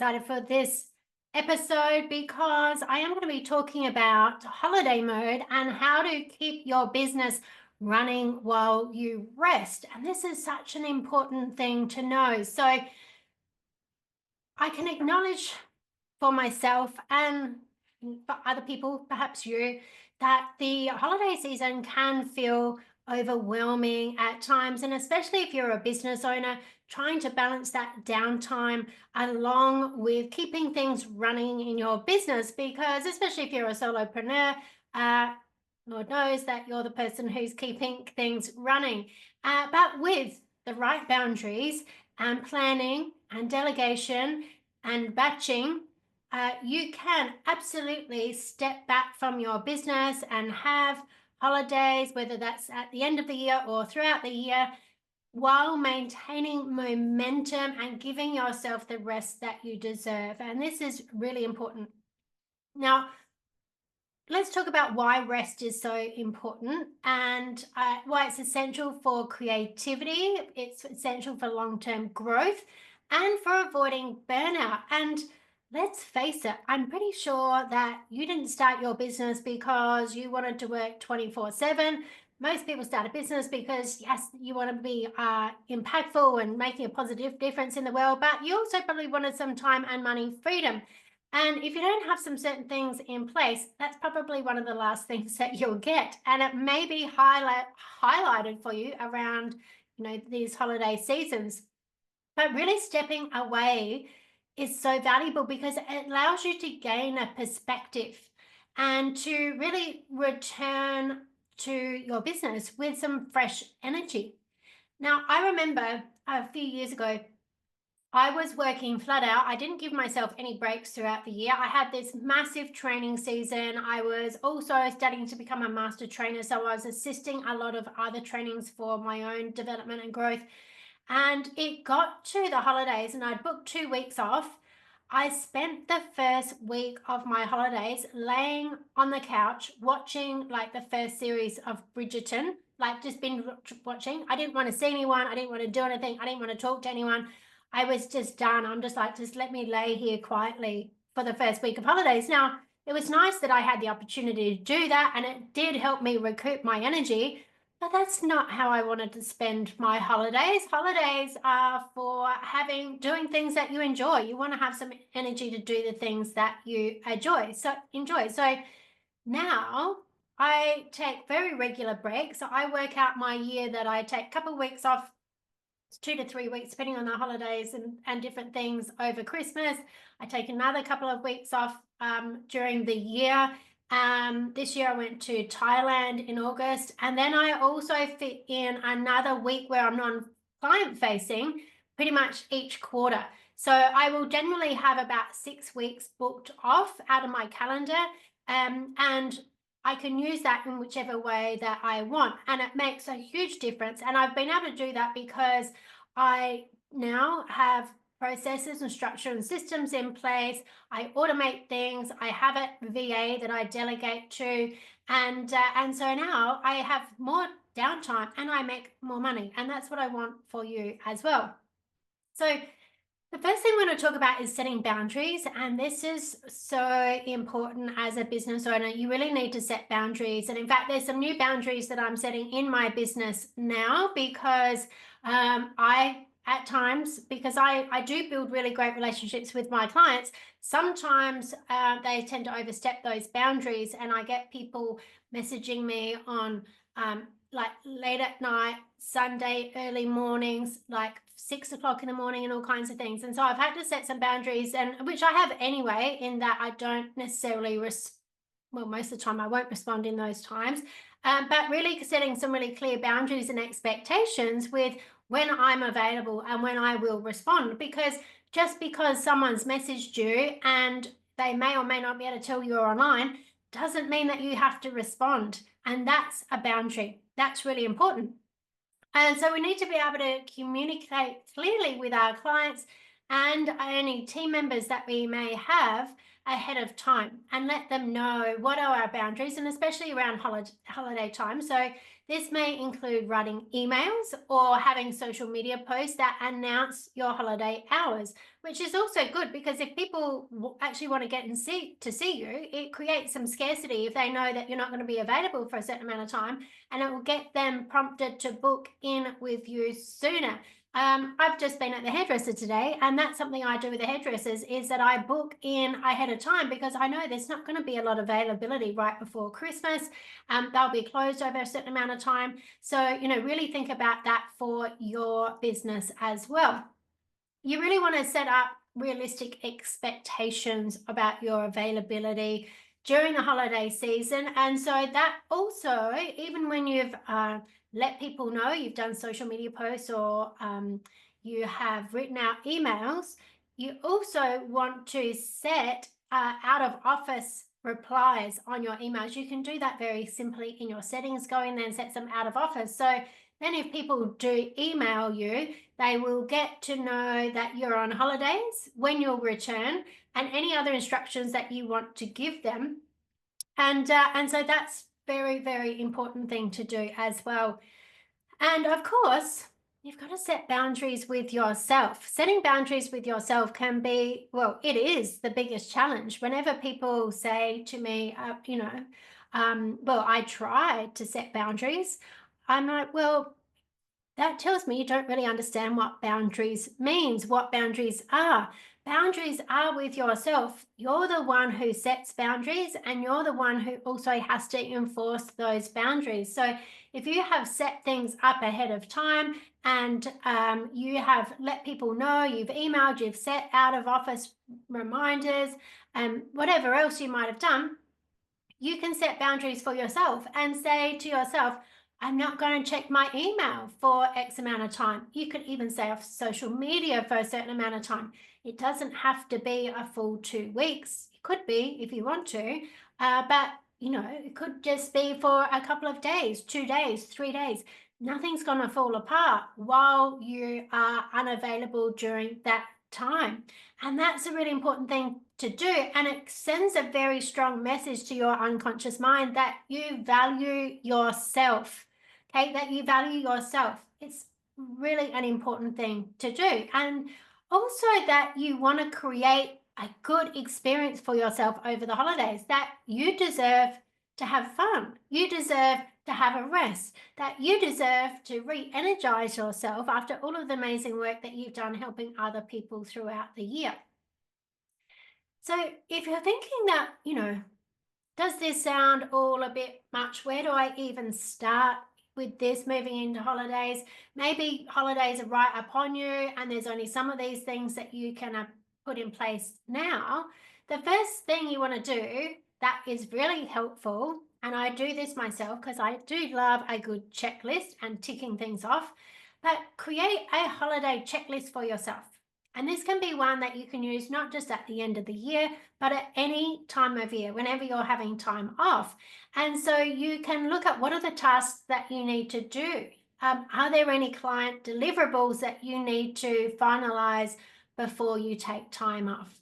excited for this episode because I am going to be talking about holiday mode and how to keep your business running while you rest. And this is such an important thing to know. So I can acknowledge for myself and for other people, perhaps you, that the holiday season can feel overwhelming at times, and especially if you're a business owner, trying to balance that downtime along with keeping things running in your business, because especially if you're a solopreneur, Lord knows that you're the person who's keeping things running. But with the right boundaries and planning and delegation and batching, you can absolutely step back from your business and have holidays, whether that's at the end of the year or throughout the year, while maintaining momentum and giving yourself the rest that you deserve. And this is really important. Now, let's talk about why rest is so important and why it's essential for creativity. It's essential for long-term growth and for avoiding burnout. And let's face it, I'm pretty sure that you didn't start your business because you wanted to work 24/7. Most people start a business because, yes, you want to be impactful and making a positive difference in the world, but you also probably wanted some time and money freedom. And if you don't have some certain things in place, that's probably one of the last things that you'll get. And it may be highlighted for you around, these holiday seasons. But really stepping away is so valuable because it allows you to gain a perspective and to really return to your business with some fresh energy. Now, I remember a few years ago, I was working flat out. I didn't give myself any breaks throughout the year. I had this massive training season. I was also studying to become a master trainer. So I was assisting a lot of other trainings for my own development and growth. And it got to the holidays and I'd booked 2 weeks off. I spent the first week of my holidays laying on the couch watching like the first series of Bridgerton, like just been watching. I didn't want to see anyone. I didn't want to do anything. I didn't want to talk to anyone. I was just done. I'm just like, just let me lay here quietly for the first week of holidays. Now, it was nice that I had the opportunity to do that, and it did help me recoup my energy, but that's not how I wanted to spend my holidays. Holidays are for doing things that you enjoy. You want to have some energy to do the things that you enjoy. So now I take very regular breaks. So I work out my year that I take a couple of weeks off, 2 to 3 weeks, depending on the holidays and different things over Christmas. I take another couple of weeks off during the year. This year I went to Thailand in August, and then I also fit in another week where I'm non-client facing pretty much each quarter. So I will generally have about 6 weeks booked off out of my calendar, and I can use that in whichever way that I want, and it makes a huge difference. And I've been able to do that because I now have processes and structure and systems in place. I automate things. I have a VA that I delegate to, and so now I have more downtime and I make more money, and that's what I want for you as well. So the first thing we're going to talk about is setting boundaries, and this is so important as a business owner. You really need to set boundaries, and in fact, there's some new boundaries that I'm setting in my business now because at times, because I do build really great relationships with my clients, sometimes they tend to overstep those boundaries, and I get people messaging me on like late at night, Sunday, early mornings, like 6 o'clock in the morning and all kinds of things. And so I've had to set some boundaries, and which I have anyway, in that I don't necessarily, most of the time I won't respond in those times, but really setting some really clear boundaries and expectations with when I'm available and when I will respond, because just because someone's messaged you and they may or may not be able to tell you're online doesn't mean that you have to respond. And that's a boundary. That's really important. And so we need to be able to communicate clearly with our clients and any team members that we may have ahead of time, and let them know what are our boundaries, and especially around holiday time. So This may include writing emails or having social media posts that announce your holiday hours, which is also good because if people actually want to get and see you, it creates some scarcity if they know that you're not going to be available for a certain amount of time, and it will get them prompted to book in with you sooner. I've just been at the hairdresser today, and that's something I do with the hairdressers, is that I book in ahead of time because I know there's not going to be a lot of availability right before Christmas. They'll be closed over a certain amount of time. So, really think about that for your business as well. You really want to set up realistic expectations about your availability during the holiday season. And so that also, even when you've let people know you've done social media posts or you have written out emails, you also want to set out of office replies on your emails. You can do that very simply in your settings. Go in there and set some out of office. So then if people do email you, they will get to know that you're on holidays, when you'll return, and any other instructions that you want to give them. And so that's very, very important thing to do as well. And of course, you've got to set boundaries with yourself. Setting boundaries with yourself can be, well, it is the biggest challenge. Whenever people say to me, well, I try to set boundaries, I'm like, well, that tells me you don't really understand what boundaries means, what boundaries are. Boundaries are with yourself. You're the one who sets boundaries, and you're the one who also has to enforce those boundaries. So if you have set things up ahead of time and you have let people know, you've emailed, you've set out of office reminders, and whatever else you might have done, you can set boundaries for yourself and say to yourself, I'm not going to check my email for X amount of time. You could even say off social media for a certain amount of time. It doesn't have to be a full 2 weeks. It could be if you want to, but it could just be for a couple of days, 2 days, 3 days. Nothing's going to fall apart while you are unavailable during that time. And that's a really important thing to do. And it sends a very strong message to your unconscious mind that you value yourself. Okay, that you value yourself. It's really an important thing to do. And also that you want to create a good experience for yourself over the holidays, that you deserve to have fun. You deserve to have a rest, that you deserve to re-energize yourself after all of the amazing work that you've done helping other people throughout the year. So if you're thinking that, does this sound all a bit much? Where do I even start with this moving into holidays? Maybe holidays are right upon you and there's only some of these things that you can put in place now. The first thing you want to do that is really helpful, and I do this myself because I do love a good checklist and ticking things off, but create a holiday checklist for yourself. And this can be one that you can use not just at the end of the year, but at any time of year, whenever you're having time off. And so you can look at what are the tasks that you need to do. Are there any client deliverables that you need to finalize before you take time off?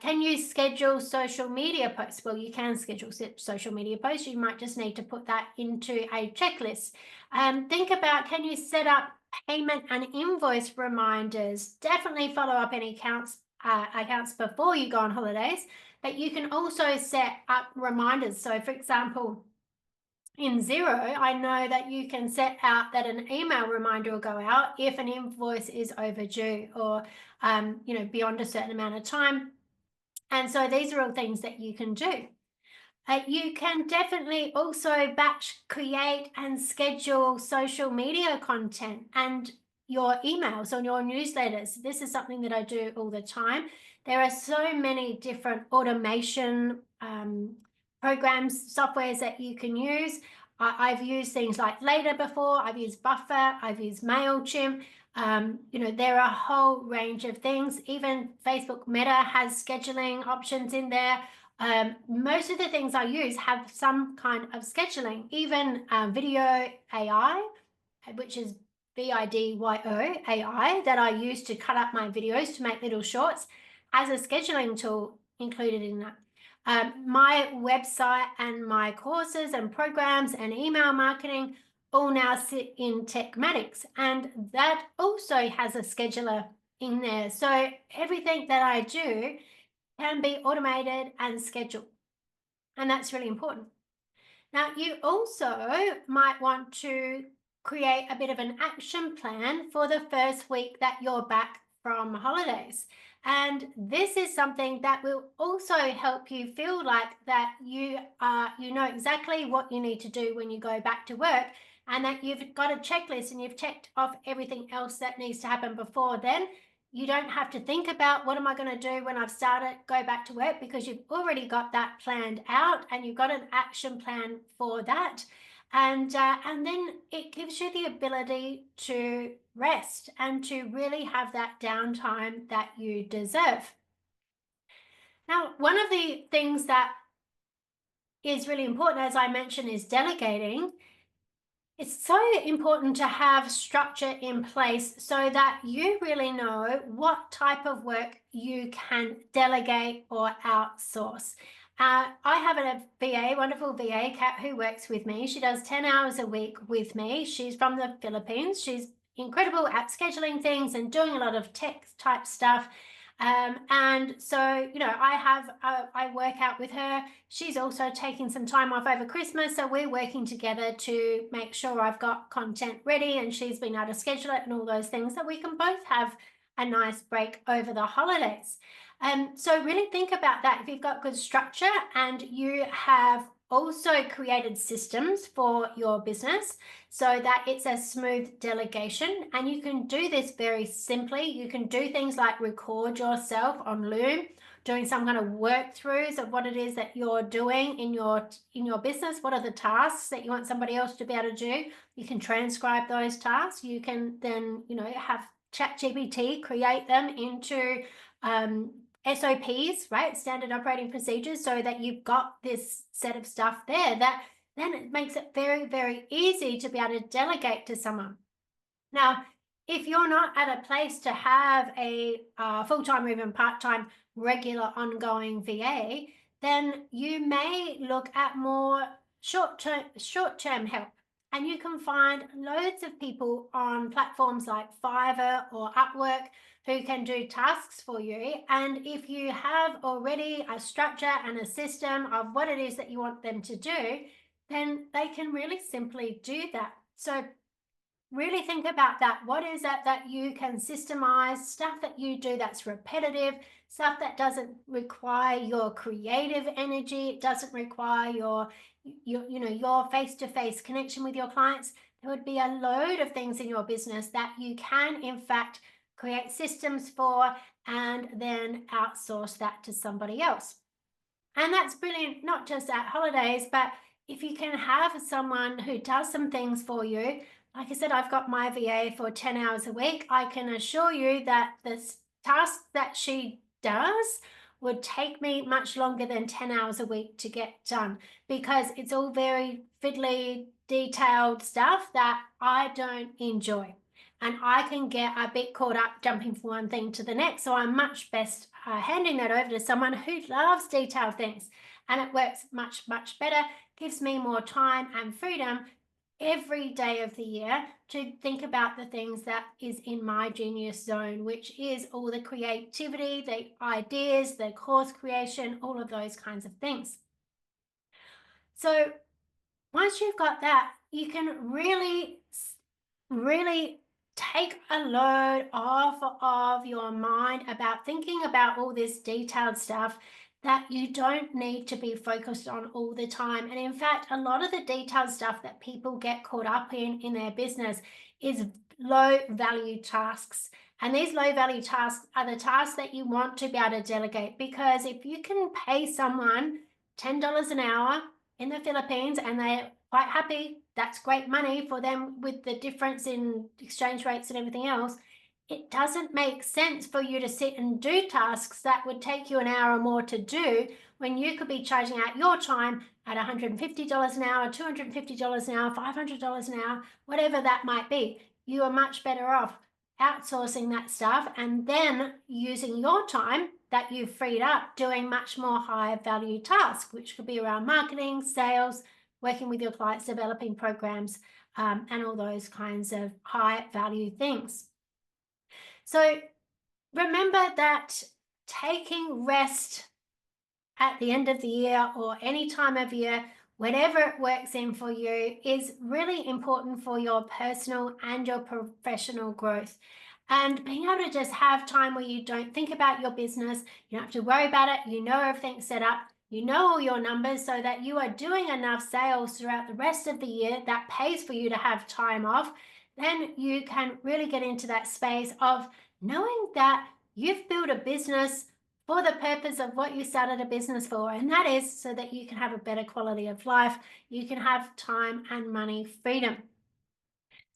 Can you schedule social media posts? Well, you can schedule social media posts. You might just need to put that into a checklist. Think about, can you set up payment and invoice reminders? Definitely follow up any accounts before you go on holidays, but you can also set up reminders. So for example, in Xero, I know that you can set out that an email reminder will go out if an invoice is overdue or beyond a certain amount of time. And so these are all things that you can do. You can definitely also batch create and schedule social media content and your emails on your newsletters. This is something that I do all the time. There are so many different automation programs, softwares that you can use. I've used things like Later before. I've used Buffer. I've used MailChimp. There are a whole range of things. Even Facebook Meta has scheduling options in there. Most of the things I use have some kind of scheduling. Even Video AI, which is VIDYO AI, that I use to cut up my videos to make little shorts, has a scheduling tool included in that. My website and my courses and programs and email marketing all now sit in Techmatics, and that also has a scheduler in there. So everything that I do can be automated and scheduled, and that's really important. Now, you also might want to create a bit of an action plan for the first week that you're back from holidays. And this is something that will also help you feel like that you know exactly what you need to do when you go back to work, and that you've got a checklist and you've checked off everything else that needs to happen before then. You don't have to think about what am I going to do when I've started, go back to work, because you've already got that planned out and you've got an action plan for that. And then it gives you the ability to rest and to really have that downtime that you deserve. Now, one of the things that is really important, as I mentioned, is delegating. It's so important to have structure in place so that you really know what type of work you can delegate or outsource. I have a VA, wonderful VA, Kat, who works with me. She does 10 hours a week with me. She's from the Philippines. She's incredible at scheduling things and doing a lot of tech type stuff. And so, I work out with her. She's also taking some time off over Christmas, so we're working together to make sure I've got content ready, and she's been able to schedule it and all those things, so we can both have a nice break over the holidays. So really think about that. If you've got good structure and you have also created systems for your business so that it's a smooth delegation, and you can do this very simply. You can do things like record yourself on Loom doing some kind of work throughs of what it is that you're doing in your business. What are the tasks that you want somebody else to be able to do? You can transcribe those tasks. You can then have ChatGPT create them into SOPs, right? Standard operating procedures, so that you've got this set of stuff there that then it makes it very, very easy to be able to delegate to someone. Now, if you're not at a place to have a full-time or even part-time regular ongoing VA, then you may look at more short-term help. And you can find loads of people on platforms like Fiverr or Upwork who can do tasks for you. And if you have already a structure and a system of what it is that you want them to do, then they can really simply do that. So really think about that. What is it that you can systemize, stuff that you do that's repetitive, stuff that doesn't require your creative energy, it doesn't require your face-to-face connection with your clients. There would be a load of things in your business that you can, in fact, create systems for and then outsource that to somebody else. And that's brilliant, not just at holidays, but if you can have someone who does some things for you. Like I said, I've got my VA for 10 hours a week. I can assure you that the task that she does would take me much longer than 10 hours a week to get done, because it's all very fiddly, detailed stuff that I don't enjoy. And I can get a bit caught up jumping from one thing to the next. So I'm much best handing that over to someone who loves detailed things. And it works much, much better, gives me more time and freedom every day of the year to think about the things that is in my genius zone, which is all the creativity, the ideas, the course creation, all of those kinds of things. So once you've got that, you can really take a load off of your mind about thinking about all this detailed stuff that you don't need to be focused on all the time. And in fact, a lot of the detailed stuff that people get caught up in their business is low value tasks. And these low value tasks are the tasks that you want to be able to delegate, because if you can pay someone $10 an hour in the Philippines and they're quite happy, that's great money for them with the difference in exchange rates and everything else. It doesn't make sense for you to sit and do tasks that would take you an hour or more to do when you could be charging out your time at $150 an hour, $250 an hour, $500 an hour, whatever that might be. You are much better off outsourcing that stuff and then using your time that you've freed up doing much more high value tasks, which could be around marketing, sales, working with your clients, developing programs, and all those kinds of high value things. So remember that taking rest at the end of the year or any time of year, whatever it works in for you, is really important for your personal and your professional growth. And being able to just have time where you don't think about your business, you don't have to worry about it, you know everything's set up, you know all your numbers, so that you are doing enough sales throughout the rest of the year that pays for you to have time off, then you can really get into that space of knowing that you've built a business for the purpose of what you started a business for, and that is so that you can have a better quality of life, you can have time and money freedom.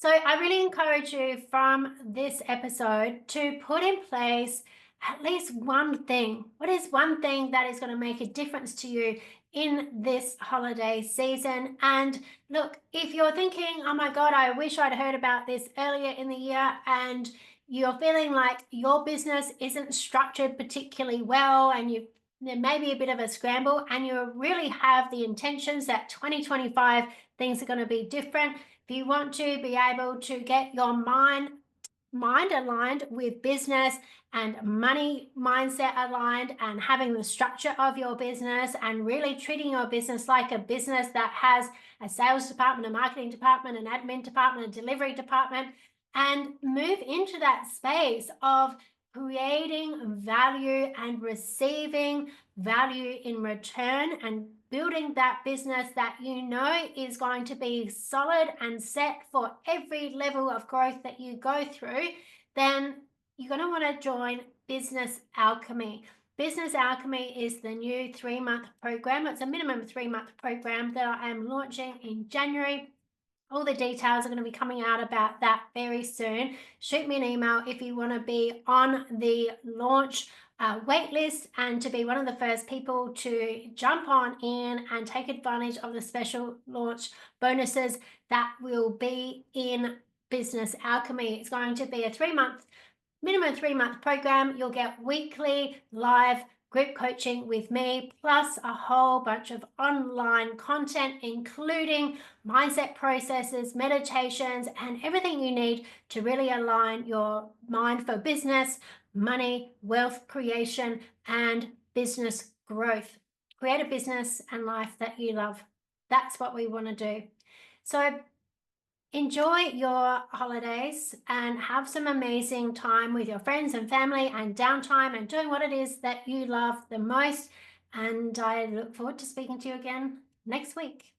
So I really encourage you from this episode to put in place at least one thing. What is one thing that is going to make a difference to you in this holiday season? And look, if you're thinking, oh my God, I wish I'd heard about this earlier in the year, and you're feeling like your business isn't structured particularly well, and there may be a bit of a scramble, and you really have the intentions that 2025 things are going to be different. If you want to be able to get your mind aligned with business and money mindset aligned, and having the structure of your business and really treating your business like a business that has a sales department, a marketing department, an admin department, a delivery department, and move into that space of creating value and receiving value in return, and building that business that you know is going to be solid and set for every level of growth that you go through, then you're going to want to join Business Alchemy. Business Alchemy is the new 3-month program. It's a minimum 3-month program that I am launching in January. All the details are going to be coming out about that very soon. Shoot me an email if you want to be on the launch wait list, and to be one of the first people to jump on in and take advantage of the special launch bonuses that will be in Business Alchemy. It's going to be a minimum 3-month program. You'll get weekly live group coaching with me, plus a whole bunch of online content, including mindset processes, meditations, and everything you need to really align your mind for business, money, wealth creation, and business growth. Create a business and life that you love. That's what we want to do. So enjoy your holidays and have some amazing time with your friends and family, and downtime, and doing what it is that you love the most. And I look forward to speaking to you again next week.